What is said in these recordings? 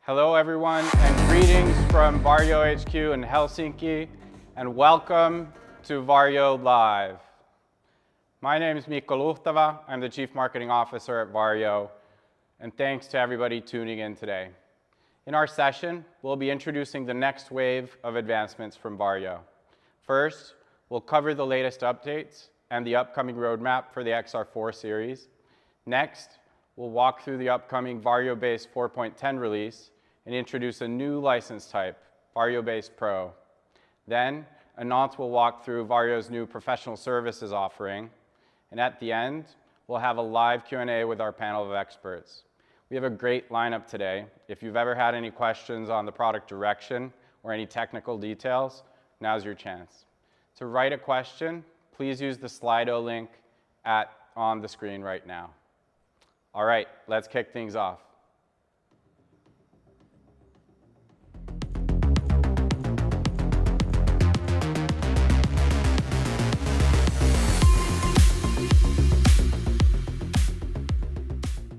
Hello everyone, and greetings from Varjo HQ in Helsinki, and welcome to Varjo Live. My name is Mikko Luhtava. I'm the Chief Marketing Officer at Varjo, and thanks to everybody tuning in today. In our session, we'll be introducing the next wave of advancements from Varjo. First, we'll cover the latest updates and the upcoming roadmap for the XR4 series. Next, we'll walk through the upcoming Variobase 4.10 release and introduce a new license type, Variobase Pro. Then, Anant will walk through Varjo's new professional services offering. And at the end, we'll have a live Q&A with our panel of experts. We have a great lineup today. If you've ever had any questions on the product direction or any technical details, now's your chance. To write a question, please use the Slido link on the screen right now. All right, let's kick things off.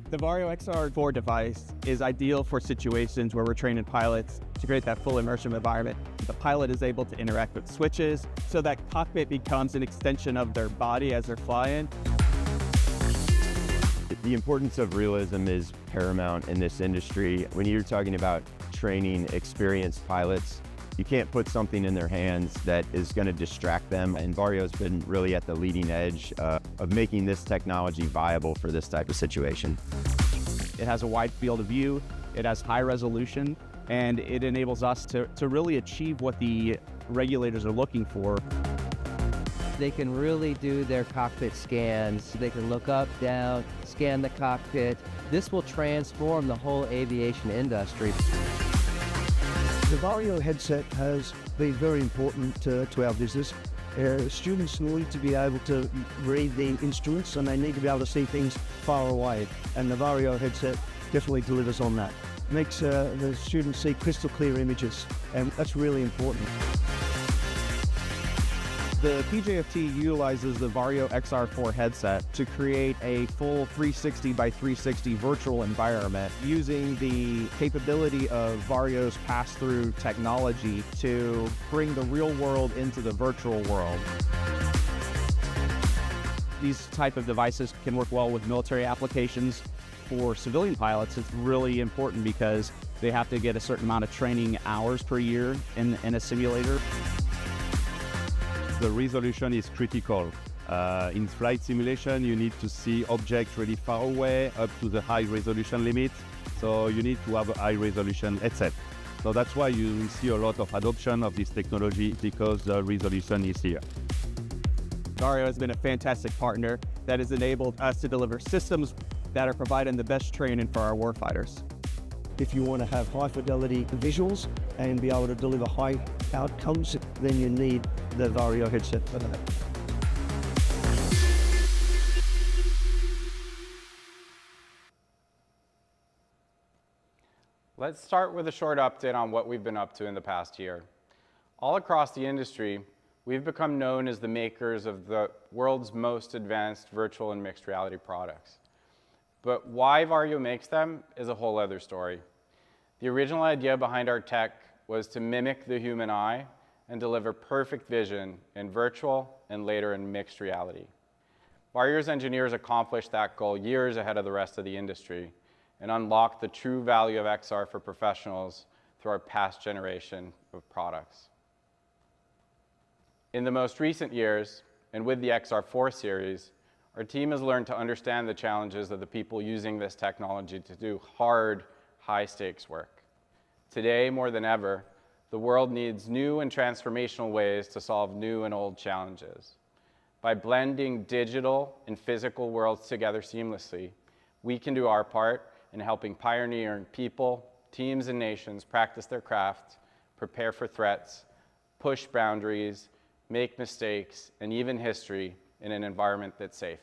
The Vario XR4 device is ideal for situations where we're training pilots to create that full immersion environment. The pilot is able to interact with switches, so that cockpit becomes an extension of their body as they're flying. The importance of realism is paramount in this industry. When you're talking about training experienced pilots, you can't put something in their hands that is going to distract them. And Vario's been really at the leading edge of making this technology viable for this type of situation. It has a wide field of view, it has high resolution, and it enables us to really achieve what the regulators are looking for. They can really do their cockpit scans. They can look up, down, scan the cockpit. This will transform the whole aviation industry. The Vario headset has been very important to our business. Students need to be able to read the instruments, and they need to be able to see things far away. And the Vario headset definitely delivers on that. It makes the students see crystal clear images, and that's really important. The PJFT utilizes the Vario XR4 headset to create a full 360 by 360 virtual environment using the capability of Vario's pass-through technology to bring the real world into the virtual world. These type of devices can work well with military applications. For civilian pilots, it's really important because they have to get a certain amount of training hours per year in a simulator. The resolution is critical. In flight simulation, you need to see objects really far away up to the high resolution limit. So you need to have a high resolution headset. So that's why you see a lot of adoption of this technology, because the resolution is here. Vario has been a fantastic partner that has enabled us to deliver systems that are providing the best training for our warfighters. If you want to have high fidelity visuals and be able to deliver high outcomes, then you need the Vario headset for that. Let's start with a short update on what we've been up to in the past year. All across the industry, we've become known as the makers of the world's most advanced virtual and mixed reality products. But why Varjo makes them is a whole other story. The original idea behind our tech was to mimic the human eye and deliver perfect vision in virtual and later in mixed reality. Varjo's engineers accomplished that goal years ahead of the rest of the industry and unlocked the true value of XR for professionals through our past generation of products. In the most recent years, and with the XR4 series, our team has learned to understand the challenges of the people using this technology to do hard, high-stakes work. Today, more than ever, the world needs new and transformational ways to solve new and old challenges. By blending digital and physical worlds together seamlessly, we can do our part in helping pioneering people, teams, and nations practice their craft, prepare for threats, push boundaries, make mistakes, and even history in an environment that's safe.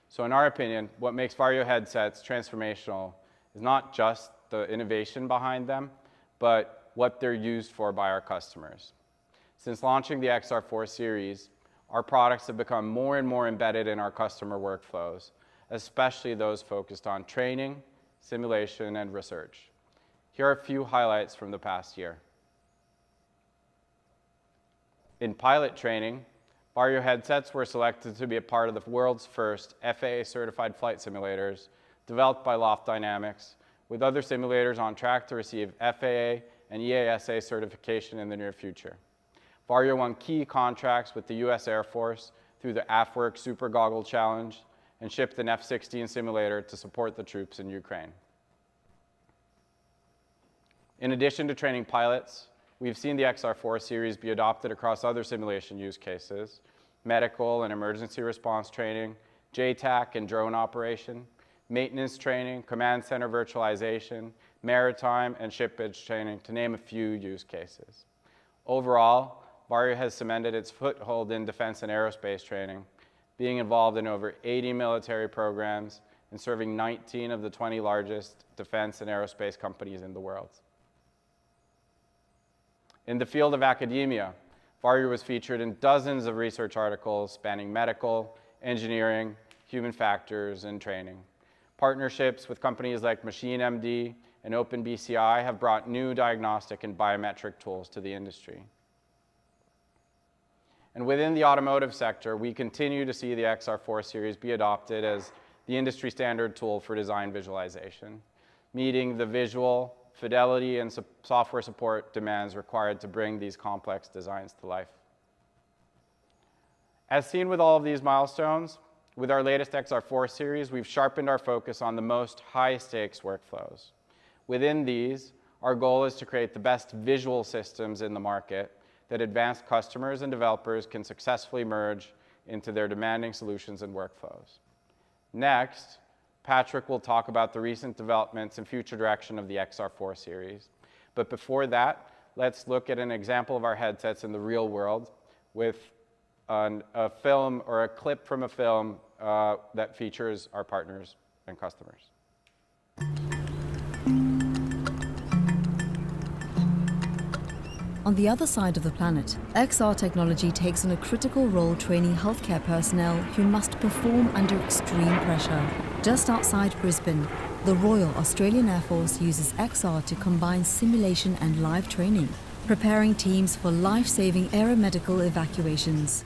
So in our opinion, what makes Vario headsets transformational is not just the innovation behind them, but what they're used for by our customers. Since launching the XR4 series, our products have become more and more embedded in our customer workflows, especially those focused on training, simulation, and research. Here are a few highlights from the past year. In pilot training, Vario headsets were selected to be a part of the world's first FAA-certified flight simulators developed by Loft Dynamics, with other simulators on track to receive FAA and EASA certification in the near future. Vario won key contracts with the US Air Force through the AFWERX Super Goggle Challenge and shipped an F-16 simulator to support the troops in Ukraine. In addition to training pilots, we've seen the XR4 series be adopted across other simulation use cases: medical and emergency response training, JTAC and drone operation, maintenance training, command center virtualization, maritime and shipbridge training, to name a few use cases. Overall, Vario has cemented its foothold in defense and aerospace training, being involved in over 80 military programs and serving 19 of the 20 largest defense and aerospace companies in the world. In the field of academia, Vario was featured in dozens of research articles spanning medical, engineering, human factors, and training. Partnerships with companies like MachineMD and OpenBCI have brought new diagnostic and biometric tools to the industry. And within the automotive sector, we continue to see the XR4 series be adopted as the industry standard tool for design visualization, meeting the visual, fidelity, and software support demands required to bring these complex designs to life. As seen with all of these milestones, with our latest XR4 series, we've sharpened our focus on the most high-stakes workflows. Within these, our goal is to create the best visual systems in the market that advanced customers and developers can successfully merge into their demanding solutions and workflows. Next, Patrick will talk about the recent developments and future direction of the XR4 series. But before that, let's look at an example of our headsets in the real world with a film or a clip from a film that features our partners and customers. On the other side of the planet, XR technology takes on a critical role training healthcare personnel who must perform under extreme pressure. Just outside Brisbane, the Royal Australian Air Force uses XR to combine simulation and live training, preparing teams for life-saving aeromedical evacuations.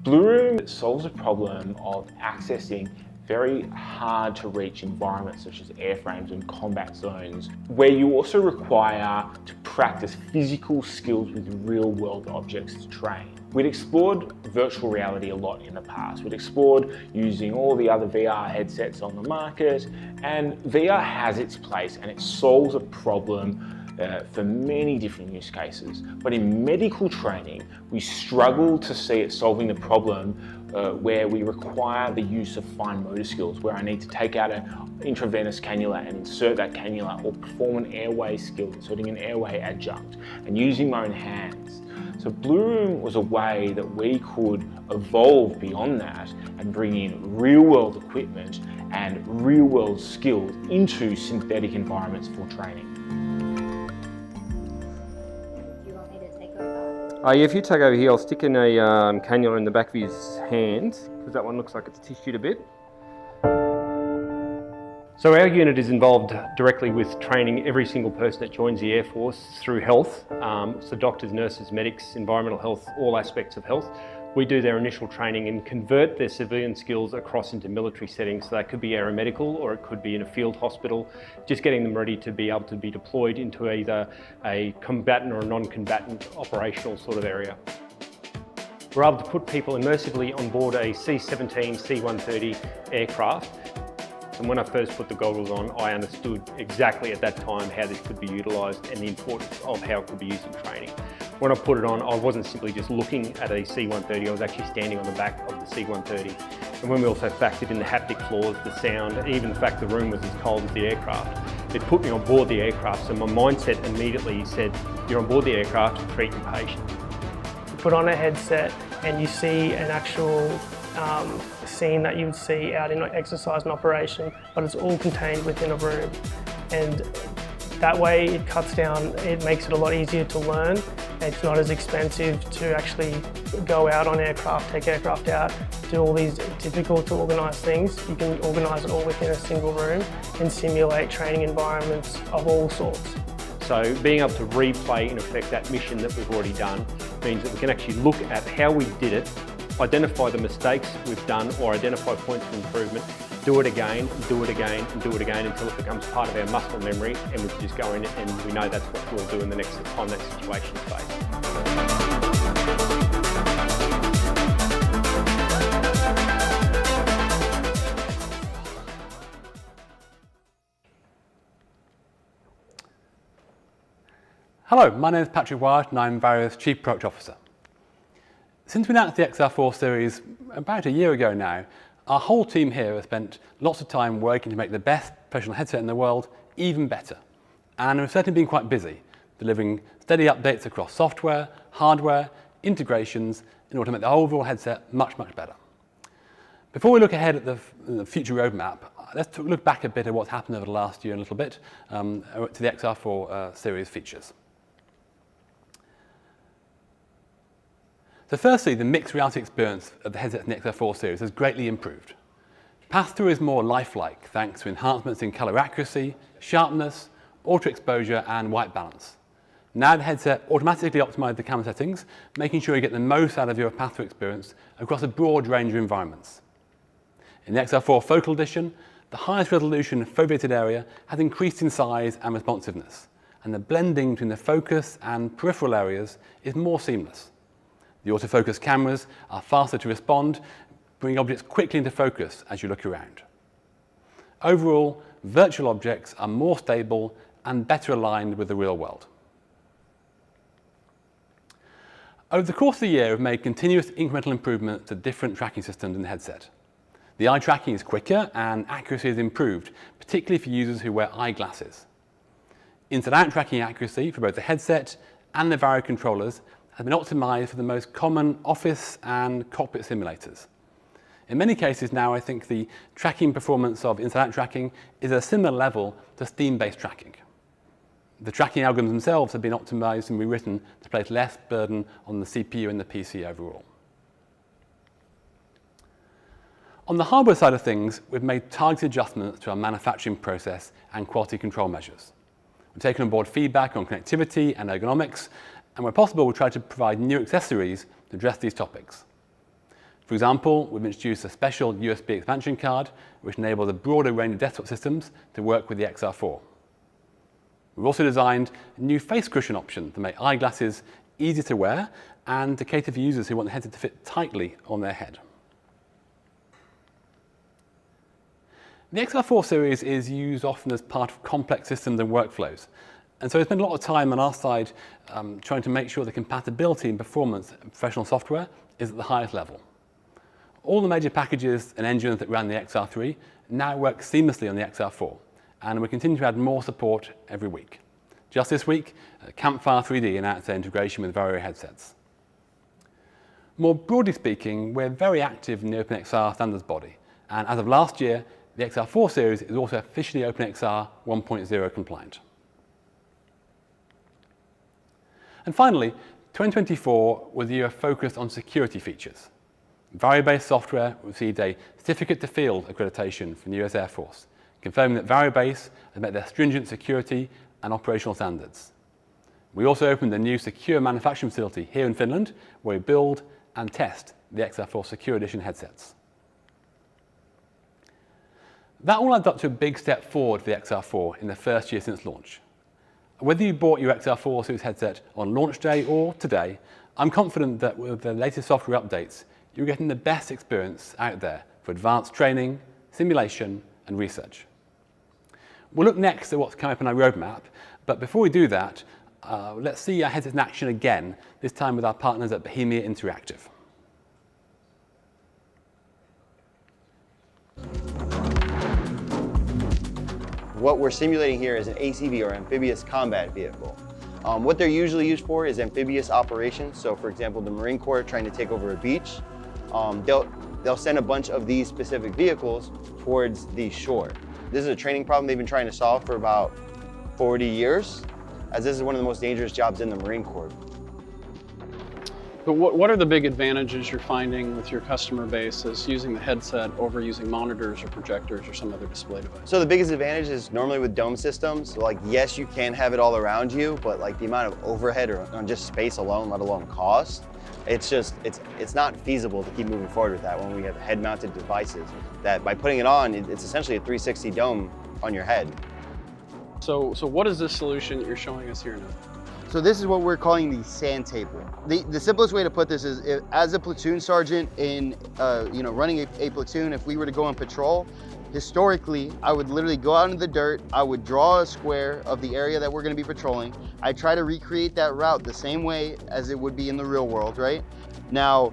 Blue Room solves a problem of accessing very hard to reach environments such as airframes and combat zones, where you also require to practice physical skills with real world objects to train. We'd explored virtual reality a lot in the past. We'd explored using all the other VR headsets on the market, and VR has its place and it solves a problem for many different use cases. But in medical training, we struggle to see it solving the problem where we require the use of fine motor skills, where I need to take out an intravenous cannula and insert that cannula, or perform an airway skill, inserting an airway adjunct, and using my own hands. So Blue Room was a way that we could evolve beyond that and bring in real-world equipment and real-world skills into synthetic environments for training. If you take over here, I'll stick in a cannula in the back of his hand, because that one looks like it's tissued a bit. So our unit is involved directly with training every single person that joins the Air Force through health. So doctors, nurses, medics, environmental health, all aspects of health. We do their initial training and convert their civilian skills across into military settings. So that could be aeromedical, or it could be in a field hospital, just getting them ready to be able to be deployed into either a combatant or a non-combatant operational sort of area. We're able to put people immersively on board a C-17, C-130 aircraft. And when I first put the goggles on, I understood exactly at that time how this could be utilised and the importance of how it could be used in training. When I put it on, I wasn't simply just looking at a C-130, I was actually standing on the back of the C-130. And when we also factored in the haptic floors, the sound, even the fact the room was as cold as the aircraft, it put me on board the aircraft. So my mindset immediately said, you're on board the aircraft to treat your patient. You put on a headset and you see an actual scene that you would see out in exercise and operation, but it's all contained within a room. And that way it cuts down, it makes it a lot easier to learn, It's not as expensive to actually go out on aircraft, take aircraft out, do all these difficult to organise things. You can organise it all within a single room and simulate training environments of all sorts. So being able to replay, in effect, that mission that we've already done means that we can actually look at how we did it, identify the mistakes we've done or identify points of improvement, do it again, do it again, and do it again until it becomes part of our muscle memory, and we can just go in and we know that's what we'll do in the next time that situation's faced. Hello, my name is Patrick Wyatt and I'm Vario's Chief Product Officer. Since we announced the XR4 series about a year ago now, our whole team here has spent lots of time working to make the best professional headset in the world even better. And we've certainly been quite busy, delivering steady updates across software, hardware, integrations, in order to make the overall headset much, much better. Before we look ahead at the future roadmap, let's look back a bit at what's happened over the last year and a little bit to the XR4 series features. So firstly, the mixed reality experience of the headset in the XR4 series has greatly improved. Pass-through is more lifelike thanks to enhancements in color accuracy, sharpness, auto exposure and white balance. Now the headset automatically optimizes the camera settings, making sure you get the most out of your pass-through experience across a broad range of environments. In the XR4 Focal Edition, the highest resolution foveated area has increased in size and responsiveness, and the blending between the focus and peripheral areas is more seamless. The autofocus cameras are faster to respond, bringing objects quickly into focus as you look around. Overall, virtual objects are more stable and better aligned with the real world. Over the course of the year, we've made continuous incremental improvements to different tracking systems in the headset. The eye tracking is quicker and accuracy is improved, particularly for users who wear eyeglasses. Inside-out tracking accuracy for both the headset and the Vario controllers has been optimized for the most common office and cockpit simulators. In many cases now, I think the tracking performance of inside-out tracking is at a similar level to Steam-based tracking. The tracking algorithms themselves have been optimized and rewritten to place less burden on the CPU and the PC overall. On the hardware side of things, we've made targeted adjustments to our manufacturing process and quality control measures. We've taken on board feedback on connectivity and ergonomics, and where possible, we've tried to provide new accessories to address these topics. For example, we've introduced a special USB expansion card, which enables a broader range of desktop systems to work with the XR4. We've also designed a new face cushion option to make eyeglasses easier to wear and to cater for users who want the headset to fit tightly on their head. The XR4 series is used often as part of complex systems and workflows. And so we spend a lot of time on our side trying to make sure the compatibility and performance of professional software is at the highest level. All the major packages and engines that ran the XR3 now work seamlessly on the XR4, and we continue to add more support every week. Just this week, Campfire 3D announced their integration with Vario headsets. More broadly speaking, we're very active in the OpenXR standards body, and as of last year, the XR4 series is also officially OpenXR 1.0 compliant. And finally, 2024 was a year focused on security features. Variobase software received a Certificate to Field accreditation from the US Air Force, confirming that Variobase has met their stringent security and operational standards. We also opened a new secure manufacturing facility here in Finland, where we build and test the XR4 Secure Edition headsets. That all adds up to a big step forward for the XR4 in the first year since launch. Whether you bought your XR4 series headset on launch day or today, I'm confident that with the latest software updates, you're getting the best experience out there for advanced training, simulation, and research. We'll look next at what's coming up on our roadmap, but before we do that, let's see our headsets in action again, this time with our partners at Bohemia Interactive. What we're simulating here is an ACV, or amphibious combat vehicle. What they're usually used for is amphibious operations. So for example, the Marine Corps trying to take over a beach, they'll send a bunch of these specific vehicles towards the shore. This is a training problem they've been trying to solve for about 40 years, as this is one of the most dangerous jobs in the Marine Corps. But what are the big advantages you're finding with your customer base as using the headset over using monitors or projectors or some other display device? So the biggest advantage is normally with dome systems, like yes, you can have it all around you, but like the amount of overhead or on just space alone, let alone cost, it's not feasible to keep moving forward with that when we have head-mounted devices that by putting it on, it's essentially a 360 dome on your head. So what is this solution that you're showing us here now? So this is what we're calling the sand table. The simplest way to put this is, as a platoon sergeant in, running a platoon, if we were to go on patrol, historically, I would literally go out into the dirt, I would draw a square of the area that we're gonna be patrolling. I try to recreate that route the same way as it would be in the real world, right? Now,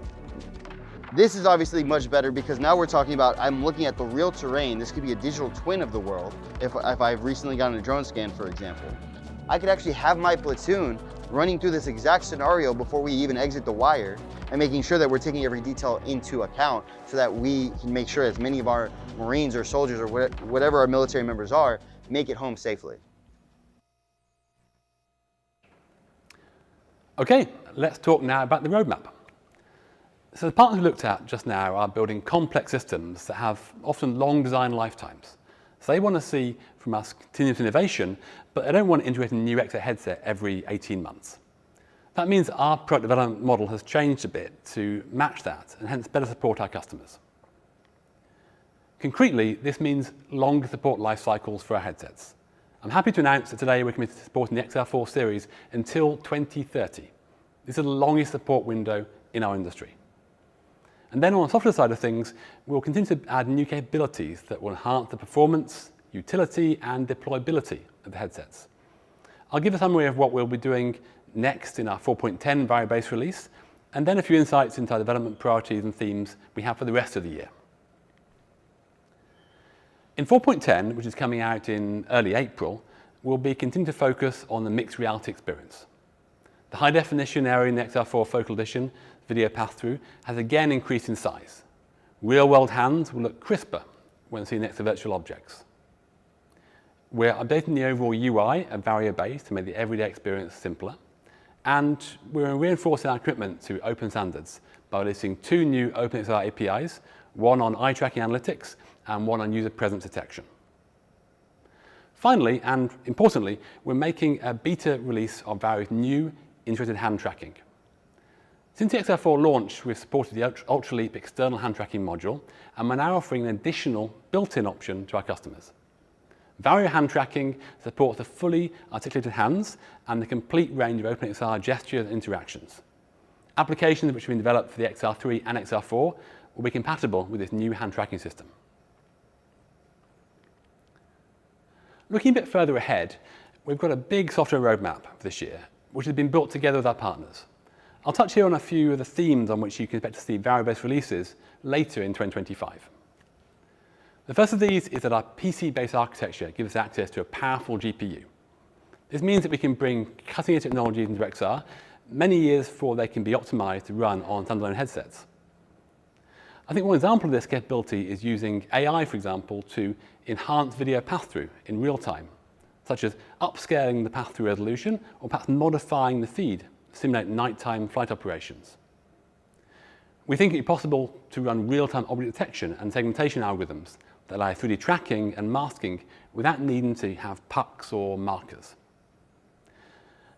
this is obviously much better because now we're talking about, I'm looking at the real terrain. This could be a digital twin of the world if I've recently gotten a drone scan, for example. I could actually have my platoon running through this exact scenario before we even exit the wire and making sure that we're taking every detail into account so that we can make sure as many of our Marines or soldiers or whatever our military members are, make it home safely. Okay, let's talk now about the roadmap. So the partners we looked at just now are building complex systems that have often long design lifetimes. So they want to see from us continuous innovation, but they don't want to integrate a new XR headset every 18 months. That means our product development model has changed a bit to match that and hence better support our customers. Concretely, this means longer support life cycles for our headsets. I'm happy to announce that today we're committed to supporting the XR4 series until 2030. This is the longest support window in our industry. And then on the software side of things, we'll continue to add new capabilities that will enhance the performance, utility, and deployability of the headsets. I'll give a summary of what we'll be doing next in our 4.10 Variobase release, and then a few insights into our development priorities and themes we have for the rest of the year. In 4.10, which is coming out in early April, we'll be continuing to focus on the mixed reality experience. The high definition area in the XR4 Focal Edition video pass-through has again increased in size. Real-world hands will look crisper when seeing next to virtual objects. We're updating the overall UI of Variobase to make the everyday experience simpler, and we're reinforcing our commitment to open standards by releasing 2 new OpenXR APIs, one on eye tracking analytics and one on user presence detection. Finally, and importantly, we're making a beta release of Vario's new integrated hand tracking. Since the XR4 launch, we've supported the Ultra Leap external hand tracking module, and we're now offering an additional built-in option to our customers. Vario hand tracking supports the fully articulated hands and the complete range of OpenXR gestures and interactions. Applications which have been developed for the XR3 and XR4 will be compatible with this new hand tracking system. Looking a bit further ahead, we've got a big software roadmap for this year, which has been built together with our partners. I'll touch here on a few of the themes on which you can expect to see Variobase releases later in 2025. The first of these is that our PC-based architecture gives us access to a powerful GPU. This means that we can bring cutting-edge technologies into XR many years before they can be optimized to run on standalone headsets. I think one example of this capability is using AI, for example, to enhance video pass-through in real time, such as upscaling the pass-through resolution or perhaps modifying the feed to simulate nighttime flight operations. We think it is possible to run real-time object detection and segmentation algorithms that allow 3D tracking and masking without needing to have pucks or markers.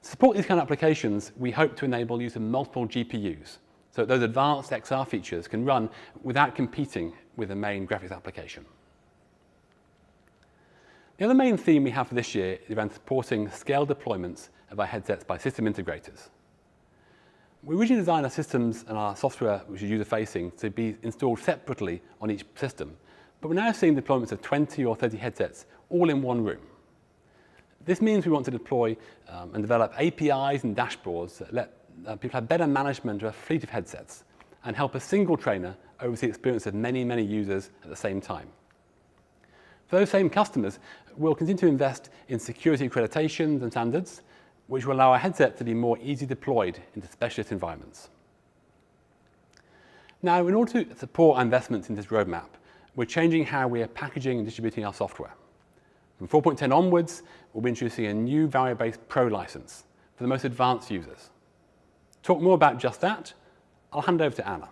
To support these kind of applications, we hope to enable use of multiple GPUs, so that those advanced XR features can run without competing with the main graphics application. The other main theme we have for this year is around supporting scale deployments of our headsets by system integrators. We originally designed our systems and our software, which is user-facing, to be installed separately on each system, but we're now seeing deployments of 20 or 30 headsets all in one room. This means we want to deploy and develop APIs and dashboards that let people have better management of a fleet of headsets and help a single trainer oversee the experience of many, many users at the same time. For those same customers, we'll continue to invest in security accreditations and standards, which will allow our headset to be more easily deployed into specialist environments. Now, in order to support our investments in this roadmap, we're changing how we are packaging and distributing our software. From 4.10 onwards, we'll be introducing a new Variobase Pro license for the most advanced users. To talk more about just that, I'll hand over to Anna.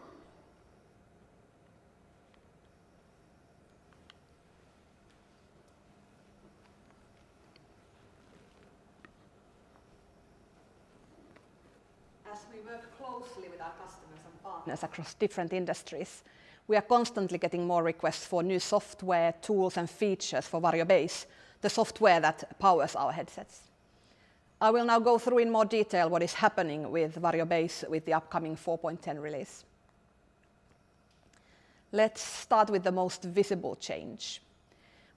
As we work closely with our customers and partners across different industries, we are constantly getting more requests for new software, tools and features for Variobase, the software that powers our headsets. I will now go through in more detail what is happening with Variobase with the upcoming 4.10 release. Let's start with the most visible change.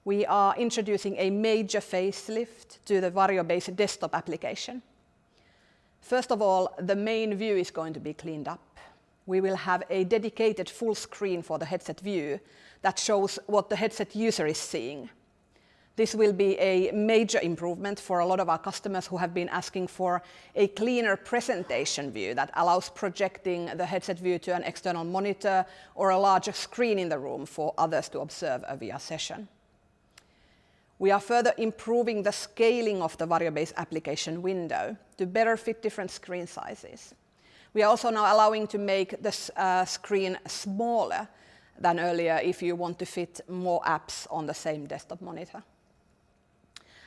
We are introducing a major facelift to the Variobase desktop application. First of all, the main view is going to be cleaned up. We will have a dedicated full screen for the headset view that shows what the headset user is seeing. This will be a major improvement for a lot of our customers who have been asking for a cleaner presentation view that allows projecting the headset view to an external monitor or a larger screen in the room for others to observe a VR session. We are further improving the scaling of the Variobase application window to better fit different screen sizes. We are also now allowing to make the screen smaller than earlier if you want to fit more apps on the same desktop monitor.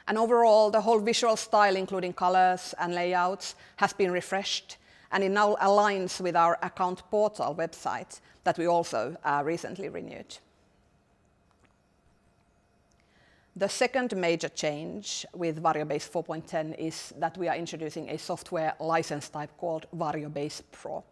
And overall, the whole visual style, including colors and layouts, has been refreshed, and it now aligns with our account portal website that we also recently renewed. The second major change with Variobase 4.10 is that we are introducing a software license type called Variobase Pro.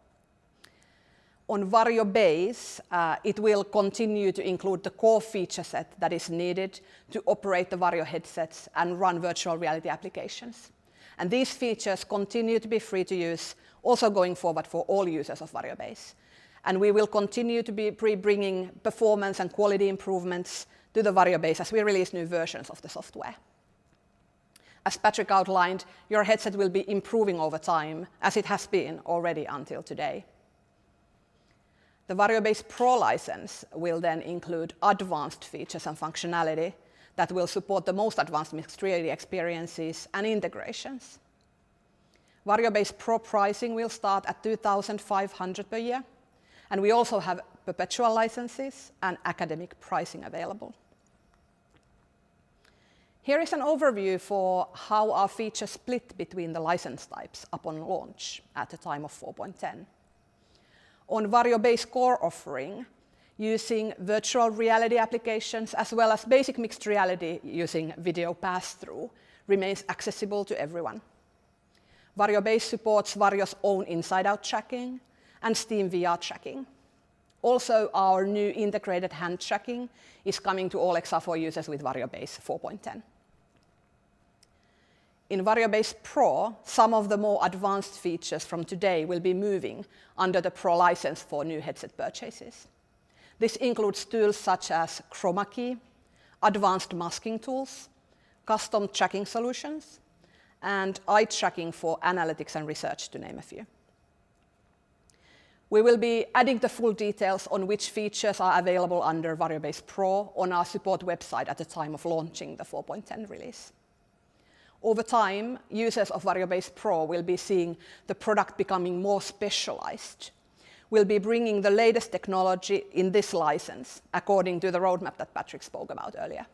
On Variobase, it will continue to include the core feature set that is needed to operate the Vario headsets and run virtual reality applications. And these features continue to be free to use, also going forward for all users of Variobase. And we will continue to be bringing performance and quality improvements to the Variobase as we release new versions of the software. As Patrick outlined, your headset will be improving over time, as it has been already until today. The Variobase Pro license will then include advanced features and functionality that will support the most advanced mixed reality experiences and integrations. Variobase Pro pricing will start at $2,500 per year, and we also have perpetual licenses and academic pricing available. Here is an overview for how our features split between the license types upon launch at the time of 4.10. On Variobase core offering, using virtual reality applications as well as basic mixed reality using video pass-through remains accessible to everyone. Variobase supports Vario's own inside-out tracking and Steam VR tracking. Also, our new integrated hand tracking is coming to all XR4 users with Variobase 4.10. In Variobase Pro, some of the more advanced features from today will be moving under the Pro license for new headset purchases. This includes tools such as chroma key, advanced masking tools, custom tracking solutions, and eye tracking for analytics and research, to name a few. We will be adding the full details on which features are available under Variobase Pro on our support website at the time of launching the 4.10 release. Over time, users of Variobase Pro will be seeing the product becoming more specialized. We'll be bringing the latest technology in this license, according to the roadmap that Patrick spoke about earlier.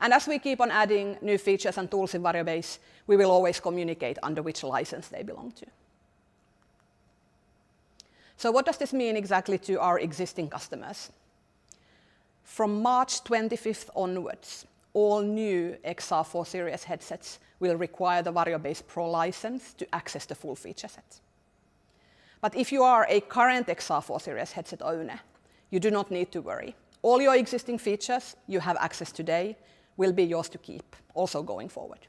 And as we keep on adding new features and tools in Variobase, we will always communicate under which license they belong to. So what does this mean exactly to our existing customers? From March 25th onwards, all new XR4 Series headsets will require the Variobase Pro license to access the full feature set. But if you are a current XR4 Series headset owner, you do not need to worry. All your existing features you have access today will be yours to keep, also going forward.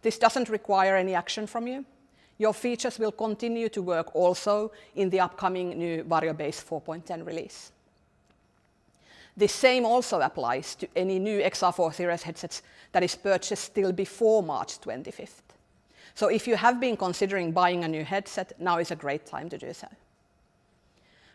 This doesn't require any action from you. Your features will continue to work also in the upcoming new Variobase 4.10 release. The same also applies to any new XR4 Series headsets that is purchased still before March 25th. So if you have been considering buying a new headset, now is a great time to do so.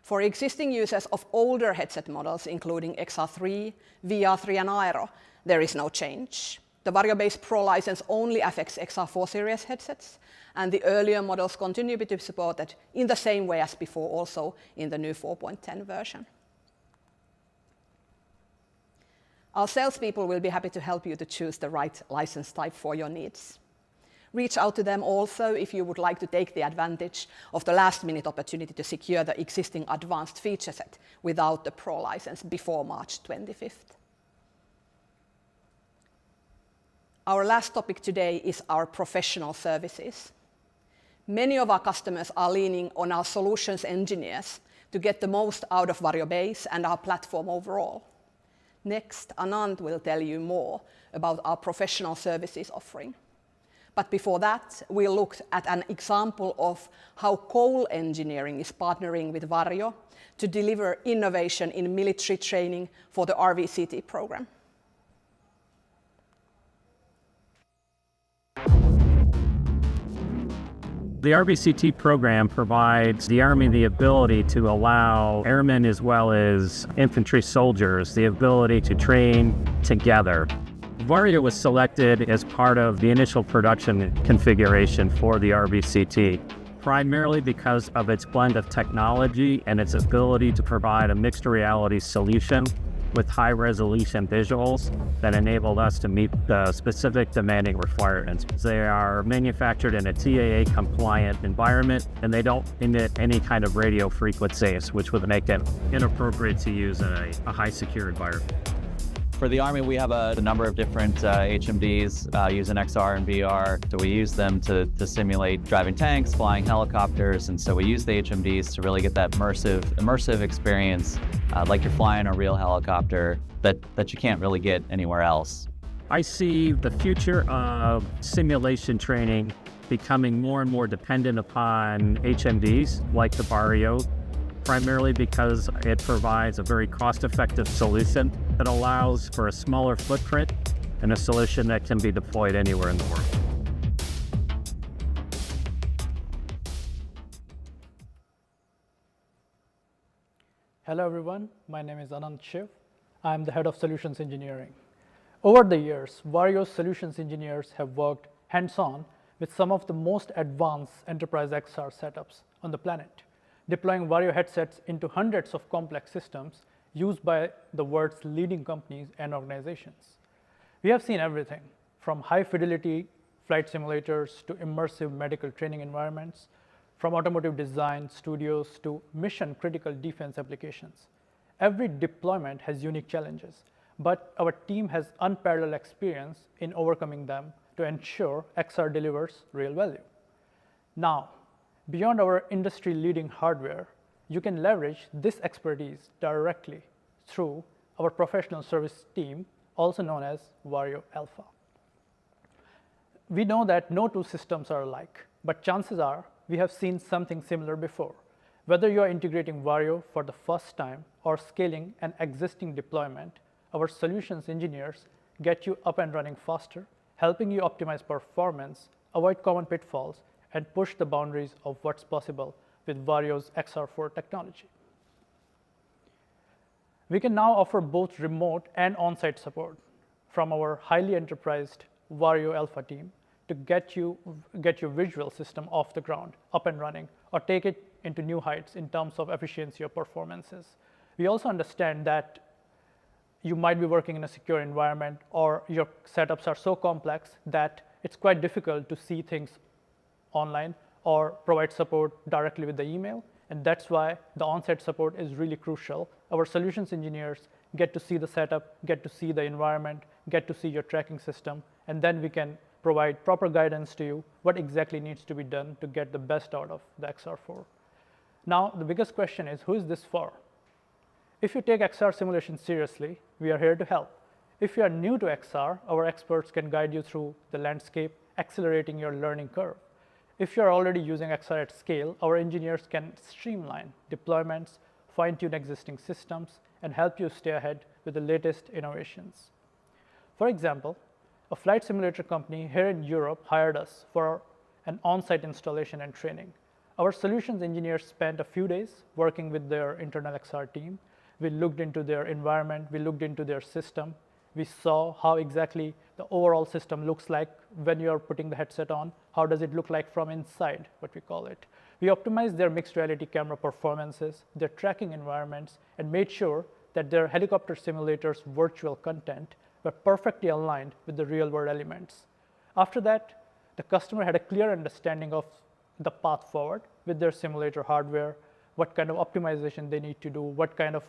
For existing users of older headset models, including XR3, VR3 and Aero, there is no change. The Variobase Pro license only affects XR4 Series headsets, and the earlier models continue to be supported in the same way as before, also in the new 4.10 version. Our salespeople will be happy to help you to choose the right license type for your needs. Reach out to them also if you would like to take the advantage of the last-minute opportunity to secure the existing advanced feature set without the Pro license before March 25th. Our last topic today is our professional services. Many of our customers are leaning on our solutions engineers to get the most out of Variobase and our platform overall. Next, Anand will tell you more about our professional services offering. But before that, we looked at an example of how coal engineering is partnering with Varjo to deliver innovation in military training for the RVCT program. The RVCT program provides the Army the ability to allow airmen as well as infantry soldiers the ability to train together. Vario was selected as part of the initial production configuration for the RVCT, primarily because of its blend of technology and its ability to provide a mixed reality solution with high-resolution visuals that enabled us to meet the specific demanding requirements. They are manufactured in a TAA-compliant environment, and they don't emit any kind of radio frequencies, which would make it inappropriate to use in a high-secure environment. For the Army, we have a number of different HMDs using XR and VR. So we use them to simulate driving tanks, flying helicopters, and so we use the HMDs to really get that immersive experience, like you're flying a real helicopter that you can't really get anywhere else. I see the future of simulation training becoming more and more dependent upon HMDs like the Vario, primarily because it provides a very cost-effective solution that allows for a smaller footprint and a solution that can be deployed anywhere in the world. Hello everyone, my name is Anand Shiv. I'm the head of solutions engineering. Over the years, Vario's solutions engineers have worked hands-on with some of the most advanced enterprise XR setups on the planet, deploying Vario headsets into hundreds of complex systems used by the world's leading companies and organizations. We have seen everything from high-fidelity flight simulators to immersive medical training environments, from automotive design studios to mission-critical defense applications. Every deployment has unique challenges, but our team has unparalleled experience in overcoming them to ensure XR delivers real value. Now, beyond our industry-leading hardware, you can leverage this expertise directly through our professional service team, also known as Vario Alpha. We know that no two systems are alike, but chances are we have seen something similar before. Whether you are integrating Vario for the first time or scaling an existing deployment, our solutions engineers get you up and running faster, helping you optimize performance, avoid common pitfalls, and push the boundaries of what's possible with Vario's XR4 technology. We can now offer both remote and on-site support from our highly enterprised Vario Alpha team to get your visual system off the ground, up and running, or take it into new heights in terms of efficiency or performances. We also understand that you might be working in a secure environment or your setups are so complex that it's quite difficult to see things online or provide support directly with the email, and that's why the on-site support is really crucial. Our solutions engineers get to see the setup, get to see the environment, get to see your tracking system, and then we can provide proper guidance to you what exactly needs to be done to get the best out of the XR4. Now, the biggest question is, who is this for? If you take XR simulation seriously, we are here to help. If you are new to XR, our experts can guide you through the landscape, accelerating your learning curve. If you're already using XR at scale, our engineers can streamline deployments, fine-tune existing systems, and help you stay ahead with the latest innovations. For example, a flight simulator company here in Europe hired us for an on-site installation and training. Our solutions engineers spent a few days working with their internal XR team. We looked into their environment, we looked into their system, We saw how exactly the overall system looks like when you're putting the headset on. How does it look like from inside, what we call it. We optimized their mixed reality camera performances, their tracking environments, and made sure that their helicopter simulators virtual content were perfectly aligned with the real world elements. After that, the customer had a clear understanding of the path forward with their simulator hardware, what kind of optimization they need to do, what kind of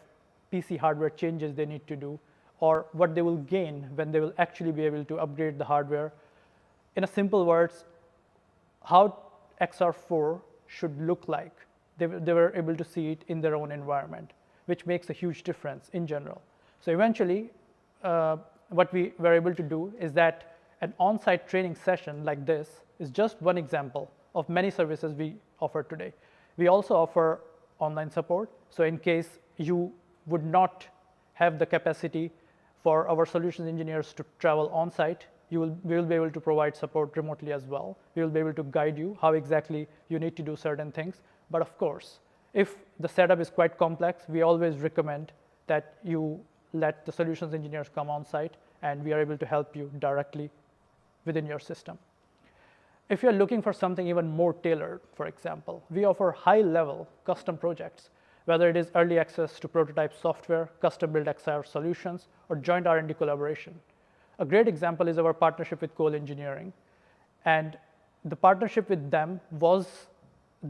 PC hardware changes they need to do, or what they will gain when they will actually be able to upgrade the hardware. In a simple words, how XR4 should look like. They were able to see it in their own environment, which makes a huge difference in general. So eventually, what we were able to do is that an on-site training session like this is just one example of many services we offer today. We also offer online support. So in case you would not have the capacity for our solutions engineers to travel on-site, we will be able to provide support remotely as well. We will be able to guide you how exactly you need to do certain things. But of course, if the setup is quite complex, we always recommend that you let the solutions engineers come on-site, and we are able to help you directly within your system. If you're looking for something even more tailored, for example, we offer high-level custom projects, whether it is early access to prototype software, custom-built XR solutions, or joint R&D collaboration. A great example is our partnership with Cole Engineering. And the partnership with them was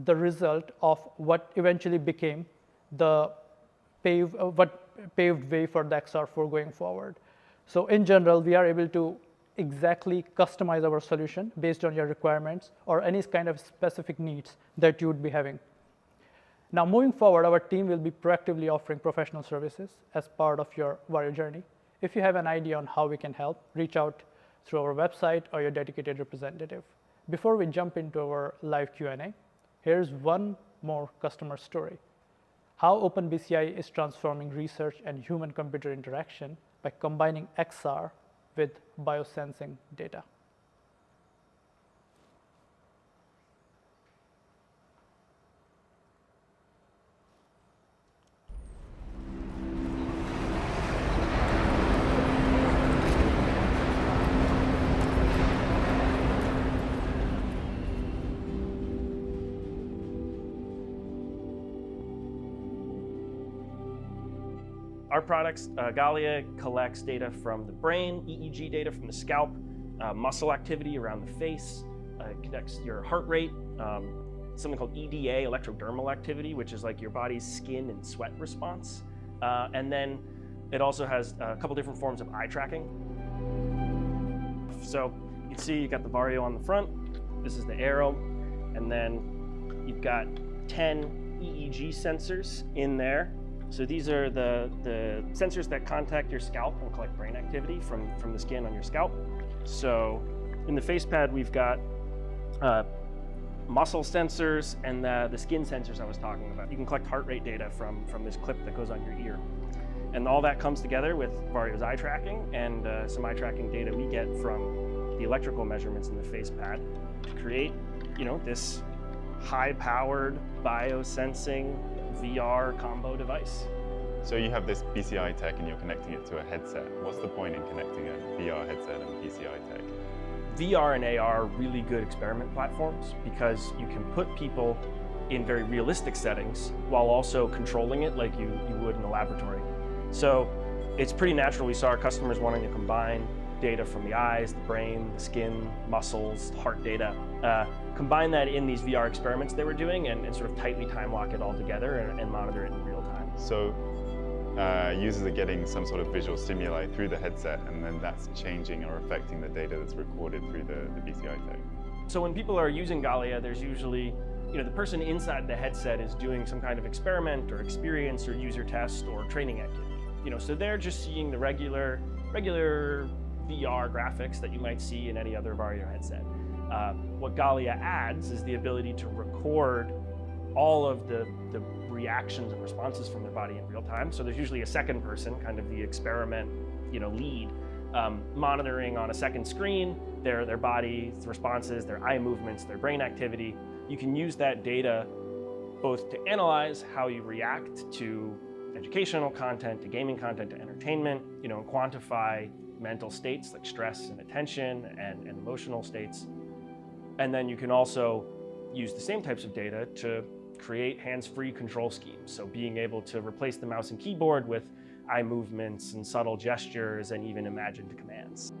the result of what eventually became the paved way for the XR4 going forward. So in general, we are able to exactly customize our solution based on your requirements or any kind of specific needs that you would be having. Now, moving forward, our team will be proactively offering professional services as part of your Vario journey. If you have an idea on how we can help, reach out through our website or your dedicated representative. Before we jump into our live Q&A, here's one more customer story. How OpenBCI is transforming research and human-computer interaction by combining XR with biosensing data. Our products, Gallia collects data from the brain, EEG data from the scalp, muscle activity around the face, connects your heart rate, something called EDA, electrodermal activity, which is like your body's skin and sweat response. And then it also has a couple different forms of eye tracking. So you can see you got the Vario on the front, this is the arrow, and then you've got 10 EEG sensors in there. So these are the sensors that contact your scalp and collect brain activity from the skin on your scalp. So in the face pad, we've got muscle sensors and the skin sensors I was talking about. You can collect heart rate data from this clip that goes on your ear. And all that comes together with Vario's eye tracking and some eye tracking data we get from the electrical measurements in the face pad to create, this high-powered biosensing VR combo device. So you have this BCI tech and you're connecting it to a headset. What's the point in connecting a VR headset and BCI tech? VR and AR are really good experiment platforms because you can put people in very realistic settings while also controlling it like you would in a laboratory. So it's pretty natural we saw our customers wanting to combine data from the eyes, the brain, the skin, muscles, heart data, combine that in these VR experiments they were doing and sort of tightly time lock it all together and monitor it in real time. So users are getting some sort of visual stimuli through the headset and then that's changing or affecting the data that's recorded through the BCI tech. So when people are using Gallia, there's usually, the person inside the headset is doing some kind of experiment or experience or user test or training activity. So they're just seeing the regular VR graphics that you might see in any other Vario headset. What Gallia adds is the ability to record all of the reactions and responses from their body in real time. So there's usually a second person, kind of the experiment, lead, monitoring on a second screen their body responses, their eye movements, their brain activity. You can use that data both to analyze how you react to educational content, to gaming content, to entertainment, and quantify mental states like stress and attention and emotional states. And then you can also use the same types of data to create hands-free control schemes. So being able to replace the mouse and keyboard with eye movements and subtle gestures and even imagined commands.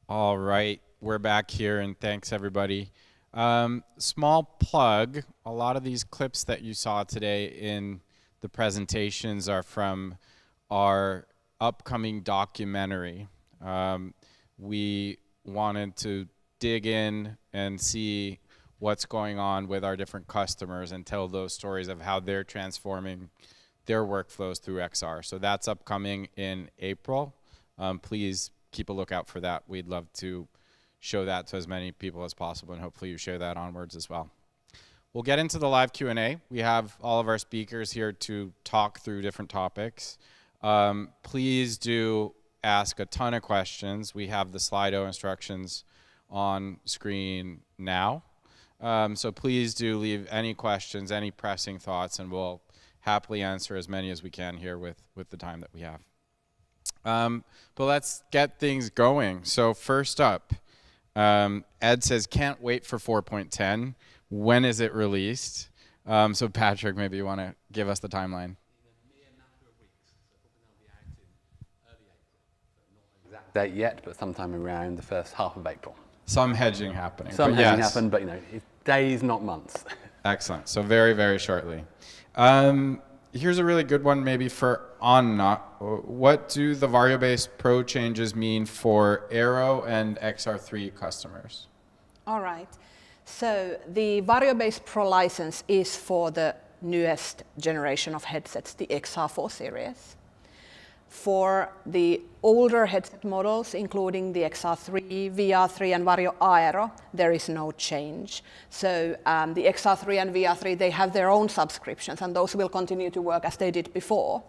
All right, we're back here, and thanks everybody. Small plug, a lot of these clips that you saw today in the presentations are from our upcoming documentary. We wanted to dig in and see what's going on with our different customers and tell those stories of how they're transforming their workflows through XR. So that's upcoming in April. Please keep a lookout for that. We'd love to show that to as many people as possible, and hopefully you share that onwards as well. We'll get into the live Q&A. We have all of our speakers here to talk through different topics. Please do ask a ton of questions. We have the Slido instructions on screen now. So please do leave any questions, any pressing thoughts, and we'll happily answer as many as we can here with the time that we have. But let's get things going. So first up, Ed says, can't wait for 4.10. When is it released? So Patrick, maybe you want to give us the timeline. Exact date yet, but sometime around the first half of April. Some hedging happening. Some hedging happened, but you know, it's days, not months. Excellent. So very, very shortly. Here's a really good one maybe for Anna. What do the Variobase Pro changes mean for Aero and XR3 customers? All right. So the Variobase Pro license is for the newest generation of headsets, the XR4 series. For the older headset models, including the XR3, VR3, and Vario Aero, there is no change. So the XR3 and VR3, they have their own subscriptions, and those will continue to work as they did before.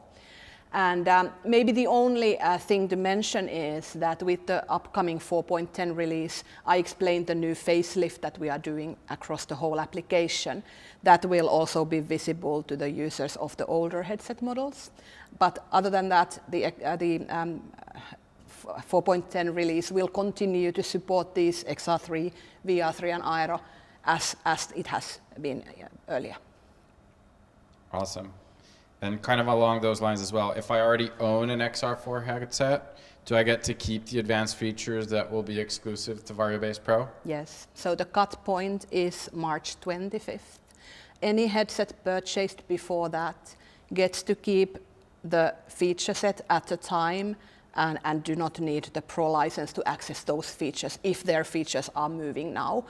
And maybe the only thing to mention is that with the upcoming 4.10 release, I explained the new facelift that we are doing across the whole application. That will also be visible to the users of the older headset models. But other than that, the 4.10 release will continue to support these XR3, VR3, and Aero as it has been earlier. Awesome. And kind of along those lines as well, if I already own an XR4 headset, do I get to keep the advanced features that will be exclusive to Variobase Pro? Yes. So the cut point is March 25th. Any headset purchased before that gets to keep the feature set at the time and do not need the Pro license to access those features if their features are moving now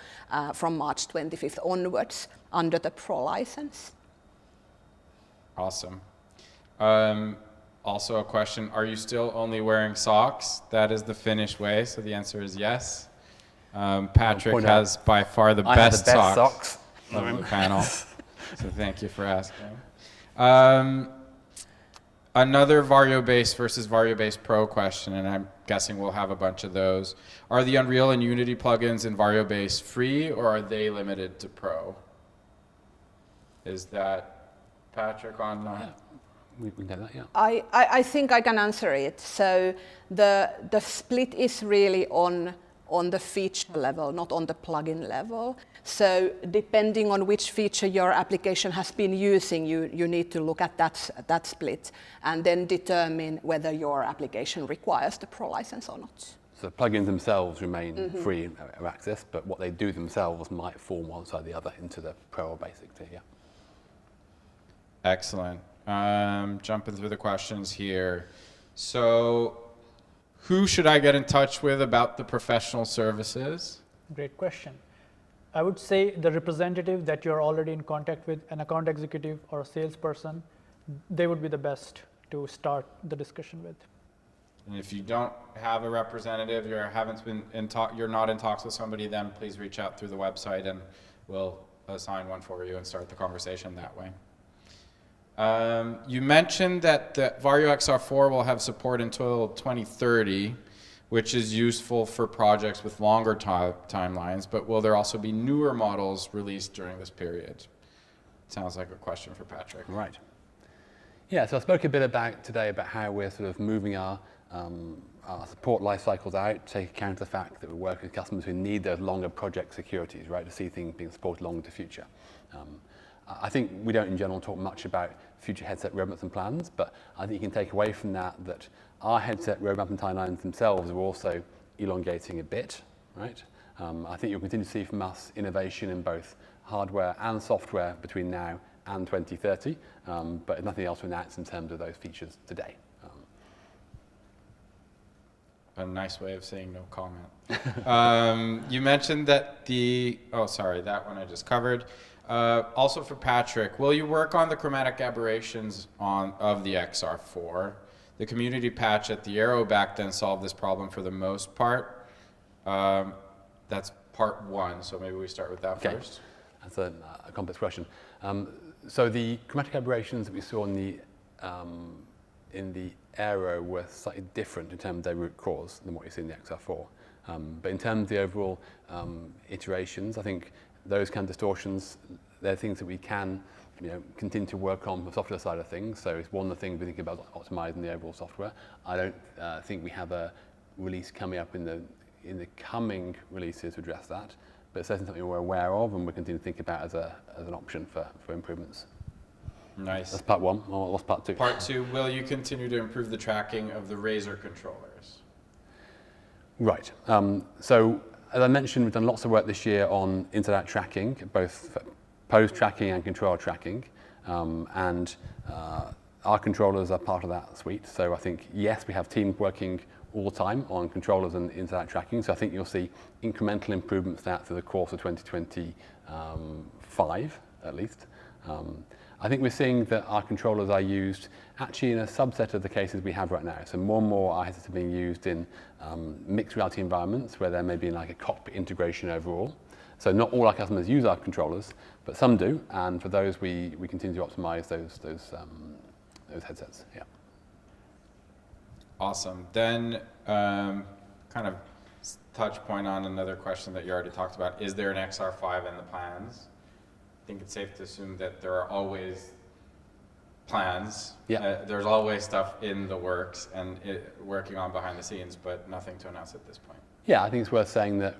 from March 25th onwards under the Pro license. Awesome. Also a question, are you still only wearing socks? That is the Finnish way, so the answer is yes. Patrick has by far the best socks of the panel, so thank you for asking. Another Variobase versus Variobase Pro question, and I'm guessing we'll have a bunch of those. Are the Unreal and Unity plugins in Variobase free, or are they limited to Pro? Is that Patrick on? Yeah. We can get that, yeah. I think I can answer it. So the split is really on the feature level, not on the plugin level. So depending on which feature your application has been using, you need to look at that split and then determine whether your application requires the Pro license or not. So the plugins themselves remain free of access, but what they do themselves might fall one side or the other into the Pro or Basic tier, yeah. Excellent. Jumping through the questions here. So who should I get in touch with about the professional services? Great question. I would say the representative that you're already in contact with, an account executive or a salesperson, they would be the best to start the discussion with. And if you don't have a representative, you're not in talks with somebody, then please reach out through the website and we'll assign one for you and start the conversation that way. You mentioned that the Vario XR4 will have support until 2030. which is useful for projects with longer timelines, but will there also be newer models released during this period? Sounds like a question for Patrick. Right. Yeah, so I spoke a bit today about how we're sort of moving our support life cycles out, take account of the fact that we work with customers who need those longer project securities, right, to see things being supported long into the future. I think we don't in general talk much about future headset roadmaps and plans, but I think you can take away from that our headset roadmap and timelines themselves are also elongating a bit, right? I think you'll continue to see from us innovation in both hardware and software between now and 2030, but there's nothing else to announce in terms of those features today. A nice way of saying no comment. You mentioned that sorry, that one I just covered. Also for Patrick, will you work on the chromatic aberrations of the XR4? The community patch at the Aero back then solved this problem for the most part. That's part one, so maybe we start with that first. That's a complex question. So the chromatic aberrations that we saw in the Aero were slightly different in terms of their root cause than what you see in the XR4. But in terms of the overall iterations, I think those kind of distortions, they're things that we can continue to work on the software side of things. So it's one of the things we think about optimizing the overall software. I don't think we have a release coming up in the coming releases to address that, but it's certainly something we're aware of and we continue to think about as an option for improvements. Nice. That's part one. What's part two? Part two, will you continue to improve the tracking of the Razer controllers? Right. So as I mentioned, we've done lots of work this year on inside-out tracking, both pose tracking and control tracking. And our controllers are part of that suite. So I think, yes, we have teams working all the time on controllers and inside-out tracking. So I think you'll see incremental improvements to that through the course of 2025, at least. I think we're seeing that our controllers are used actually in a subset of the cases we have right now. So more and more our headsets are being used in mixed reality environments where there may be like a cockpit integration overall. So not all our customers use our controllers, but some do. And for those, we continue to optimize those headsets. Yeah. Awesome. Then kind of touch point on another question that you already talked about. Is there an XR5 in the plans? I think it's safe to assume that there are always plans. Yeah. There's always stuff in the works and working on behind the scenes, but nothing to announce at this point. Yeah, I think it's worth saying that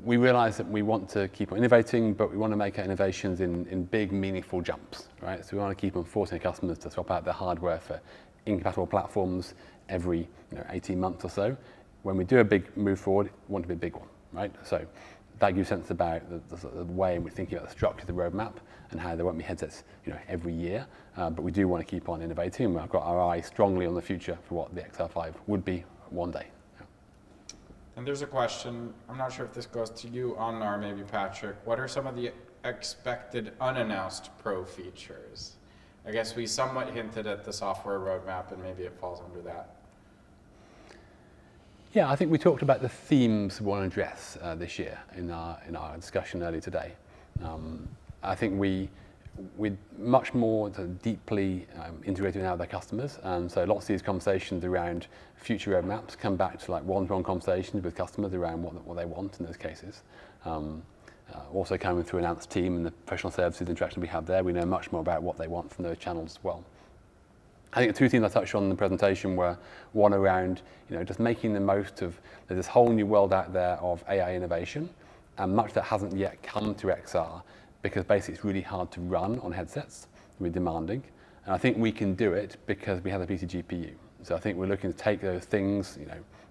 we realize that we want to keep on innovating, but we want to make our innovations in big, meaningful jumps, right? So we want to keep on forcing customers to swap out their hardware for incompatible platforms every 18 months or so. When we do a big move forward, we want to be a big one, right? So that gives sense about the way we're thinking about the structure of the roadmap and how there won't be headsets every year. But we do want to keep on innovating. We've got our eye strongly on the future for what the XR5 would be one day. And there's a question, I'm not sure if this goes to you, Anna, or maybe Patrick. What are some of the expected unannounced Pro features? I guess we somewhat hinted at the software roadmap and maybe it falls under that. Yeah, I think we talked about the themes we want to address this year in our discussion earlier today. I think we're much more deeply integrated now with our customers, and so lots of these conversations around future roadmaps come back to like one-to-one conversations with customers around what they want in those cases. Also coming through an announced team and the professional services interaction we have there, we know much more about what they want from those channels as well. I think the two things I touched on in the presentation were one around just making the most of this whole new world out there of AI innovation, and much that hasn't yet come to XR because basically it's really hard to run on headsets, really demanding. And I think we can do it because we have a PC GPU. So I think we're looking to take those things,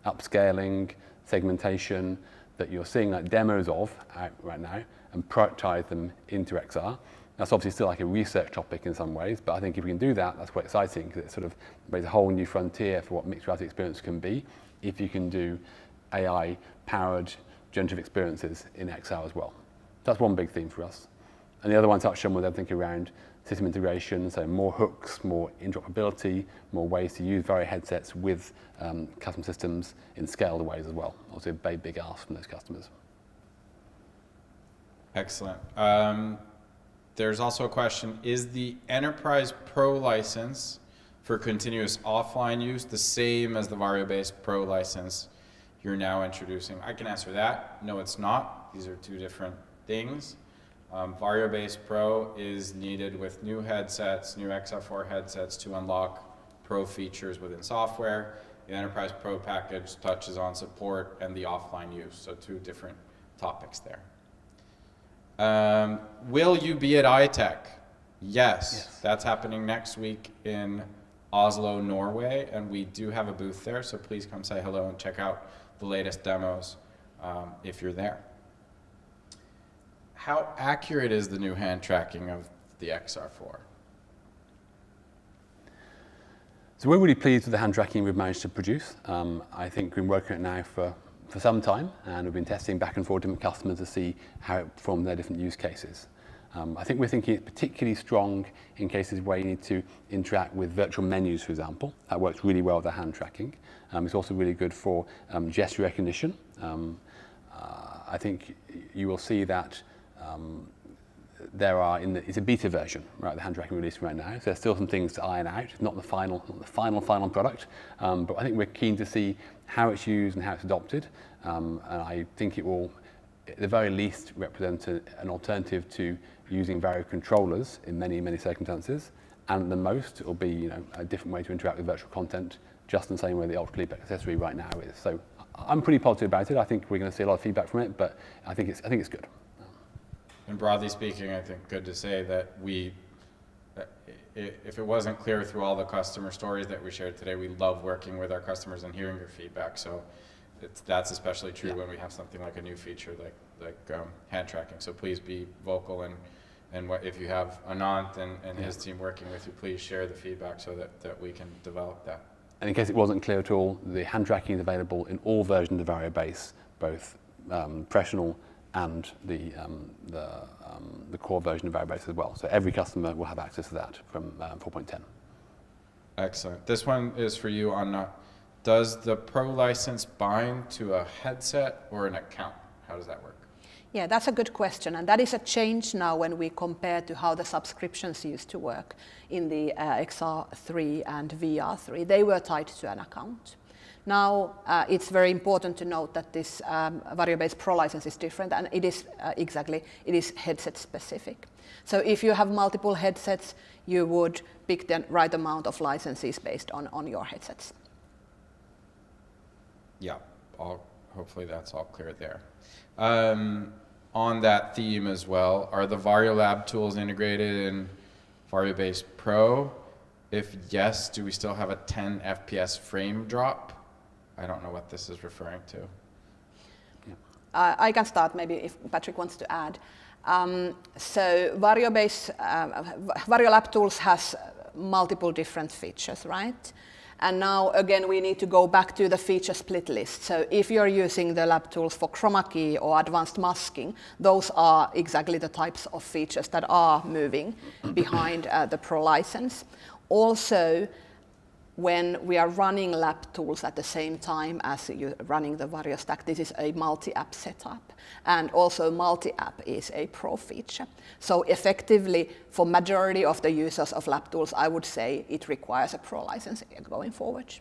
upscaling, segmentation, that you're seeing like demos of out right now, and prioritize them into XR. That's obviously still like a research topic in some ways, but I think if we can do that, that's quite exciting because it sort of raises a whole new frontier for what mixed reality experience can be if you can do AI-powered generative experiences in XR as well. That's one big theme for us. And the other one touched on was everything around system integration, so more hooks, more interoperability, more ways to use Vario headsets with custom systems in scaled ways as well. Also a very big ask from those customers. Excellent. There's also a question, is the Enterprise Pro license for continuous offline use the same as the Variobase Pro license? you're now introducing? I can answer that. No, it's not. These are two different things. Variobase Pro is needed with new headsets, new XR4 headsets to unlock Pro features within software. The Enterprise Pro package touches on support and the offline use, so two different topics there. Will you be at iTech? Yes, that's happening next week in Oslo, Norway, and we do have a booth there, so please come say hello and check out the latest demos if you're there. How accurate is the new hand tracking of the XR4? So we're really pleased with the hand tracking we've managed to produce. I think we've been working on it now for some time, and we've been testing back and forth with different customers to see how it performs their different use cases. I think we're thinking it's particularly strong in cases where you need to interact with virtual menus, for example. That works really well with the hand tracking. It's also really good for gesture recognition. I think you will see that there are it's a beta version, right? The hand tracking release right now. So there's still some things to iron out. It's not the final product, but I think we're keen to see how it's used and how it's adopted. And I think it will, at the very least, represent an alternative to using Vario controllers in many circumstances. And at the most, it will be a different way to interact with virtual content, just in the same way the Ultra Clip accessory right now is. So I'm pretty positive about it. I think we're going to see a lot of feedback from it, but I think it's good. And broadly speaking, I think good to say that if it wasn't clear through all the customer stories that we shared today, we love working with our customers and hearing your feedback. So that's especially true when we have something like a new feature like hand tracking. So please be vocal, and if you have Anant and his team working with you, please share the feedback so that we can develop that. And in case it wasn't clear at all, the hand tracking is available in all versions of Variobase, both professional and the core version of Variobase as well. So every customer will have access to that from 4.10. Excellent. This one is for you, Anna. Does the Pro license bind to a headset or an account? How does that work? Yeah, that's a good question, and that is a change now when we compare to how the subscriptions used to work in the XR3 and VR3. They were tied to an account. Now, it's very important to note that this Variobase Pro license is different, and it is it is headset specific. So if you have multiple headsets, you would pick the right amount of licenses based on your headsets. Yeah, hopefully that's all clear there. On that theme as well, are the Vario Lab tools integrated in Variobase Pro? If yes, do we still have a 10 FPS frame drop? I don't know what this is referring to. I can start maybe if Patrick wants to add. So Variobase, Vario Lab Tools has multiple different features, right? And now again, we need to go back to the feature split list. So if you're using the lab tools for chroma key or advanced masking, those are exactly the types of features that are moving behind the Pro license. Also, when we are running lab tools at the same time as you're running the Vario stack, this is a multi-app setup. And also multi-app is a Pro feature. So effectively, for majority of the users of lab tools, I would say it requires a Pro license going forward.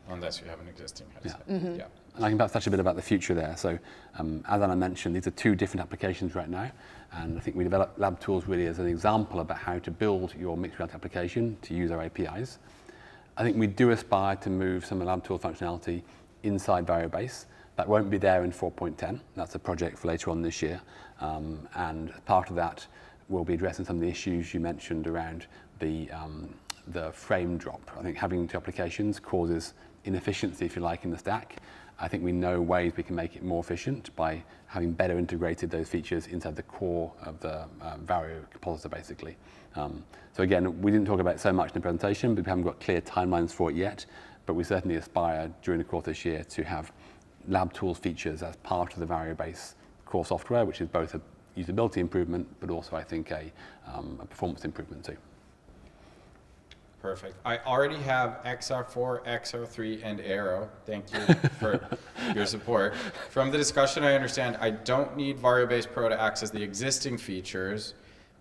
Unless you have an existing headset. Yeah. Mm-hmm. Yeah. And I can perhaps touch a bit about the future there. So as Anna mentioned, these are two different applications right now. And I think we developed lab tools really as an example about how to build your mixed reality application to use our APIs. I think we do aspire to move some of the lab tool functionality inside Variobase. That won't be there in 4.10. That's a project for later on this year. And part of that will be addressing some of the issues you mentioned around the frame drop. I think having two applications causes inefficiency, if you like, in the stack. I think we know ways we can make it more efficient by having better integrated those features inside the core of the Vario compositor, basically. So again, we didn't talk about it so much in the presentation, but we haven't got clear timelines for it yet. But we certainly aspire during the course of this year to have lab tools features as part of the Variobase core software, which is both a usability improvement, but also I think a performance improvement too. Perfect. I already have XR4, XR3, and Aero. Thank you for your support. From the discussion, I understand I don't need Variobase Pro to access the existing features.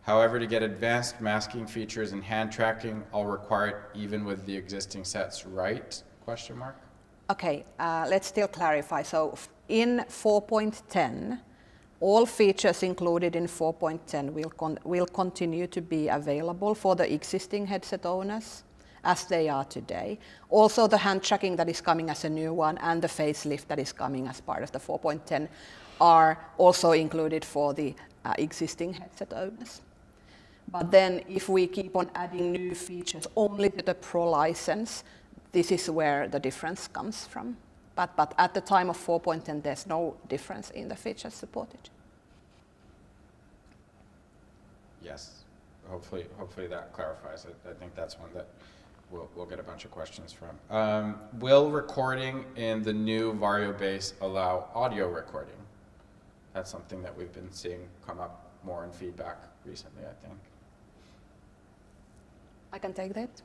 However, to get advanced masking features and hand tracking, I'll require it even with the existing sets, right? Question mark? Okay, let's still clarify. So in 4.10, all features included in 4.10 will continue to be available for the existing headset owners as they are today. Also the hand tracking that is coming as a new one and the facelift that is coming as part of the 4.10 are also included for the existing headset owners. But then if we keep on adding new features only to the Pro license, this is where the difference comes from. But at the time of 4.10, there's no difference in the features supported. Yes, hopefully that clarifies it. I think that's one that we'll get a bunch of questions from. Will recording in the new Variobase allow audio recording? That's something that we've been seeing come up more in feedback recently, I think. I can take that.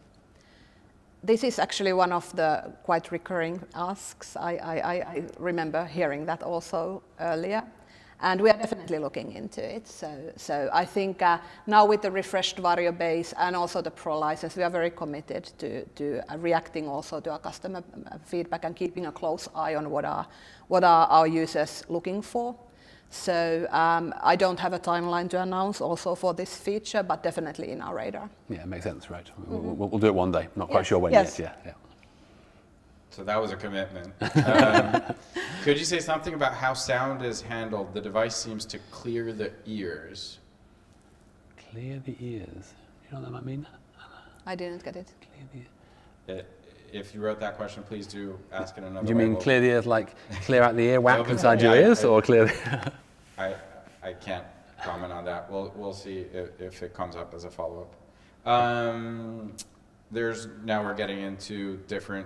This is actually one of the quite recurring asks. I remember hearing that also earlier. And we are definitely looking into it. So I think now with the refreshed Variobase and also the Pro license, we are very committed to reacting also to our customer feedback and keeping a close eye on what are our users looking for. So I don't have a timeline to announce also for this feature, but definitely in our radar. Yeah, it makes sense, right? Mm-hmm. We'll do it one day. Not quite sure when yes. yet. Yeah. So that was a commitment. Could you say something about how sound is handled? The device seems to clear the ears. Clear the ears? You know what that might mean? I didn't get it. Clear the ears. If you wrote that question, please do ask it another way. Do you mean clear the ears like clear out the earwax inside your ears, or clear the... I can't comment on that. We'll see if it comes up as a follow-up. Now we're getting into different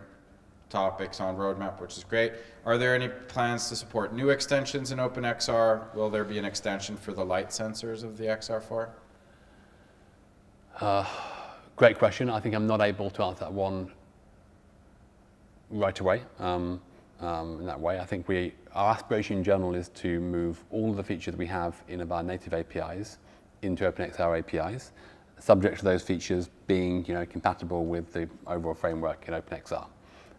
topics on roadmap, which is great. Are there any plans to support new extensions in OpenXR? Will there be an extension for the light sensors of the XR4? Great question. I think I'm not able to answer that one right away. In that way, I think our aspiration in general is to move all of the features we have in our native APIs into OpenXR APIs, subject to those features being compatible with the overall framework in OpenXR.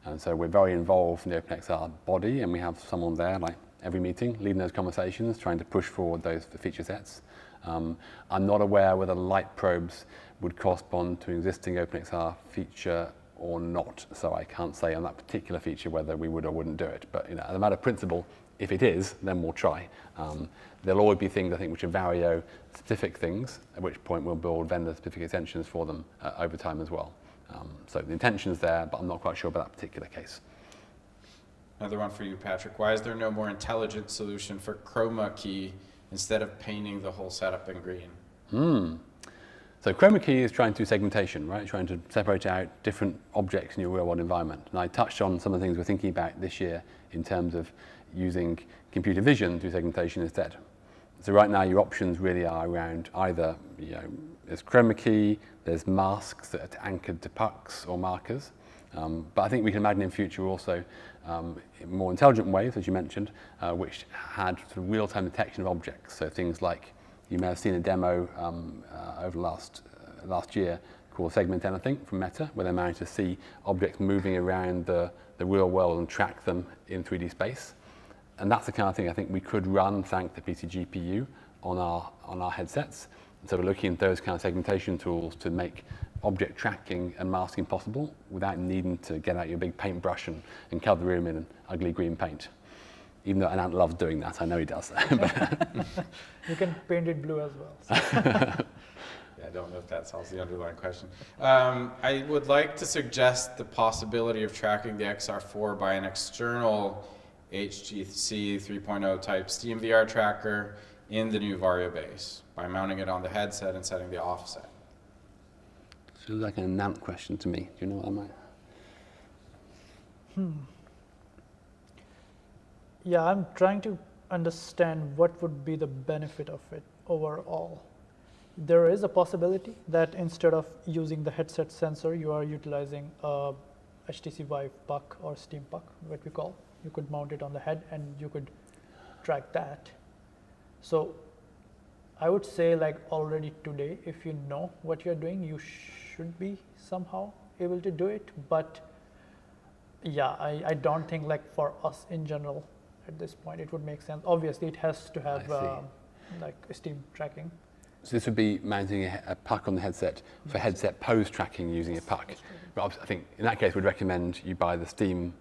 And so we're very involved in the OpenXR body, and we have someone there, like every meeting, leading those conversations, trying to push forward those feature sets. I'm not aware whether light probes would correspond to an existing OpenXR feature or not, so I can't say on that particular feature whether we would or wouldn't do it. But as a matter of principle, if it is, then we'll try. There'll always be things, I think, which are Vario-specific things, at which point we'll build vendor-specific extensions for them over time as well. So the intention's there, but I'm not quite sure about that particular case. Another one for you, Patrick. Why is there no more intelligent solution for chroma key instead of painting the whole setup in green? So chroma key is trying to do segmentation, right? Trying to separate out different objects in your real-world environment. And I touched on some of the things we're thinking about this year in terms of using computer vision to do segmentation instead. So right now your options really are around either, there's chroma key, there's masks that are anchored to pucks or markers. But I think we can imagine in future also in more intelligent ways, as you mentioned, which had sort of real-time detection of objects. So things like, you may have seen a demo over last year called Segment Anything from Meta, where they managed to see objects moving around the real world and track them in 3D space. And that's the kind of thing I think we could run thanks to PC GPU on our headsets. And so we're looking at those kind of segmentation tools to make object tracking and masking possible without needing to get out your big paintbrush and cover the room in ugly green paint. Even though Anant loves doing that, I know he does. You can paint it blue as well. So. Yeah, I don't know if that solves the underlying question. I would like to suggest the possibility of tracking the XR4 by an external HTC 3.0 type SteamVR tracker in the new Variobase by mounting it on the headset and setting the offset. Feels like an Anant question to me. Do you know what I mean? Yeah, I'm trying to understand what would be the benefit of it overall. There is a possibility that instead of using the headset sensor, you are utilizing a HTC Vive puck or Steam puck, what we call. You could mount it on the head and you could track that. So I would say like already today, if you know what you're doing, you should be somehow able to do it. But Yeah, I don't think like for us in general at this point it would make sense. Obviously, it has to have like steam tracking. So this would be mounting a puck on the headset for headset pose tracking using a puck. But obviously, I think in that case, we'd recommend you buy the Steam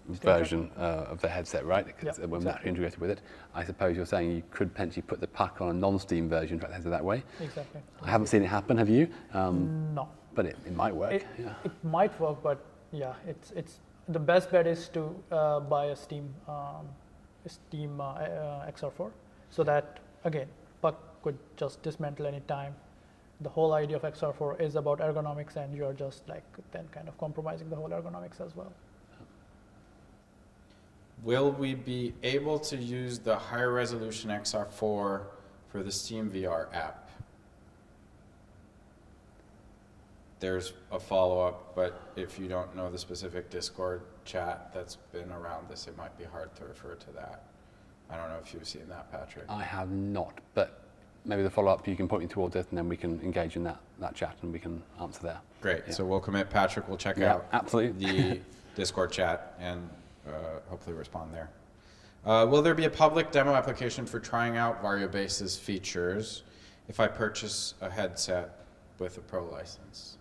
version of the headset, right? Because we're naturally integrated with it. I suppose you're saying you could potentially put the puck on a non-Steam version, track the headset that way. Exactly. I haven't seen it happen. Have you? No. But it might work. It might work, but yeah, it's the best bet is to buy a Steam XR4, so that again puck could just dismantle any time. The whole idea of XR4 is about ergonomics, and you're just like then kind of compromising the whole ergonomics as well. Will we be able to use the higher resolution XR4 for the Steam VR app? There's a follow-up, but if you don't know the specific Discord chat that's been around this, it might be hard to refer to that. I don't know if you've seen that, Patrick. I have not, but maybe the follow-up you can point me towards it, and then we can engage in that chat and we can answer there. Great. So we'll commit. Patrick will check out the Discord chat and hopefully respond there. Will there be a public demo application for trying out Variobase's features if I purchase a headset with a Pro license?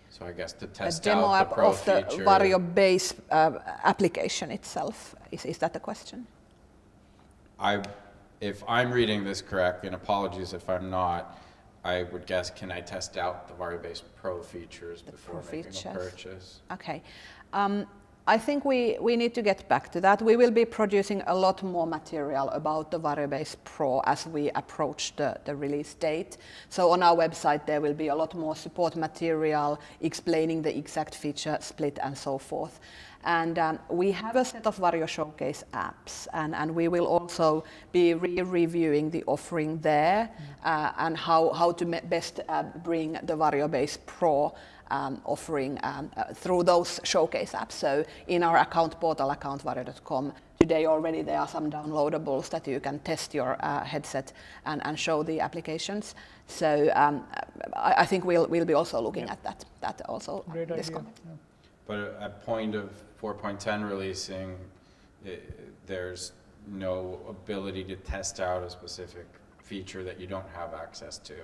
So I guess to test out the Pro feature. A demo of the Variobase application itself. Is that the question? If I'm reading this correctly, and apologies if I'm not, I would guess, can I test out the Variobase Pro features before making a purchase? Okay. I think we need to get back to that. We will be producing a lot more material about the Variobase Pro as we approach the release date. So on our website there will be a lot more support material explaining the exact feature split and so forth. And we have a set of Vario Showcase apps, and we will also be reviewing the offering there and how to best bring the Variobase Pro offering through those showcase apps. So in our account portal, accountvario.com, today already there are some downloadables that you can test your headset and show the applications. So I think we'll be also looking at that also. Great idea. But at point of 4.10 releasing, there's no ability to test out a specific feature that you don't have access to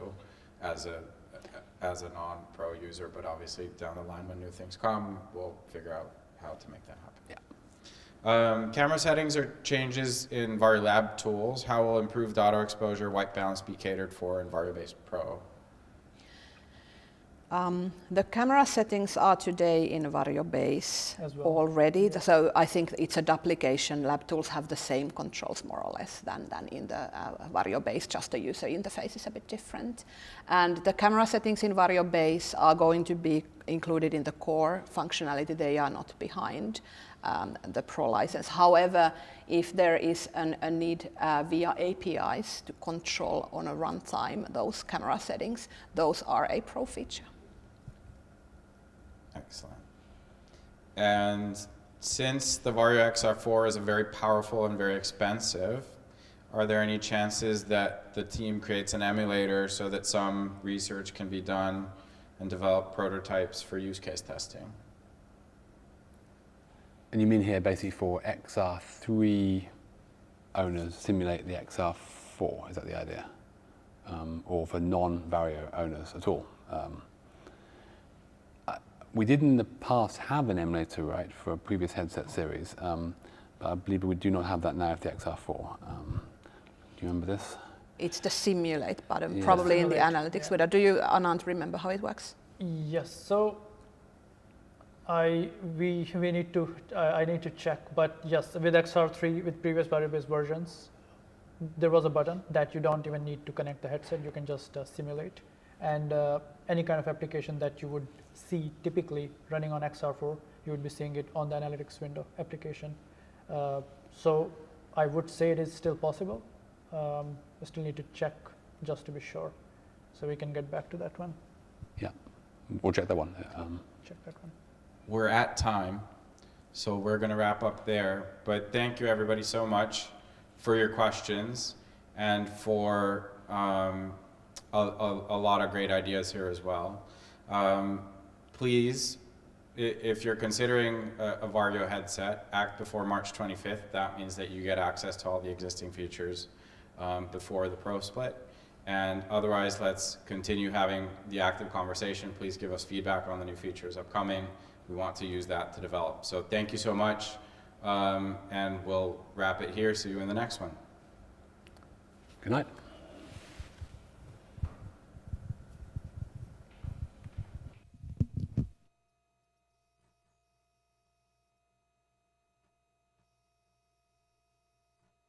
as a non-pro user, but obviously down the line when new things come, we'll figure out how to make that happen. Camera settings or changes in Variolab tools. How will improved auto exposure, white balance be catered for in Variobase Pro? The camera settings are today in Variobase already, so I think it's a duplication. Lab tools have the same controls more or less than in the Variobase, just the user interface is a bit different. And the camera settings in Variobase are going to be included in the core functionality. They are not behind the Pro license. However, if there is a need via APIs to control on a runtime those camera settings, those are a Pro feature. Excellent. And since the Vario XR4 is a very powerful and very expensive, are there any chances that the team creates an emulator so that some research can be done and develop prototypes for use case testing? And you mean here basically for XR3 owners simulate the XR4, is that the idea? Or for non-Vario owners at all? We did in the past have an emulator, right, for a previous headset series, but I believe we do not have that now for the XR4. Do you remember this? It's the simulate button, probably in the analytics window. Do you, Anand, remember how it works? Yes. So I need to check, but yes, with XR3, with previous Variobase versions, there was a button that you don't even need to connect the headset. You can just simulate, and any kind of application that you would see typically running on XR4, you would be seeing it on the analytics window application. So I would say it is still possible. We still need to check just to be sure. So we can get back to that one. Yeah, we'll check that one. Check that one. We're at time, so we're going to wrap up there. But thank you everybody so much for your questions and for a lot of great ideas here as well. Please If you're considering a Vario headset, act before March 25th. That means that you get access to all the existing features before the Pro split. And otherwise, let's continue having the active conversation. Please give us feedback on the new features upcoming. We want to use that to develop. So thank you so much, and we'll wrap it here. See you in the next one. Good night.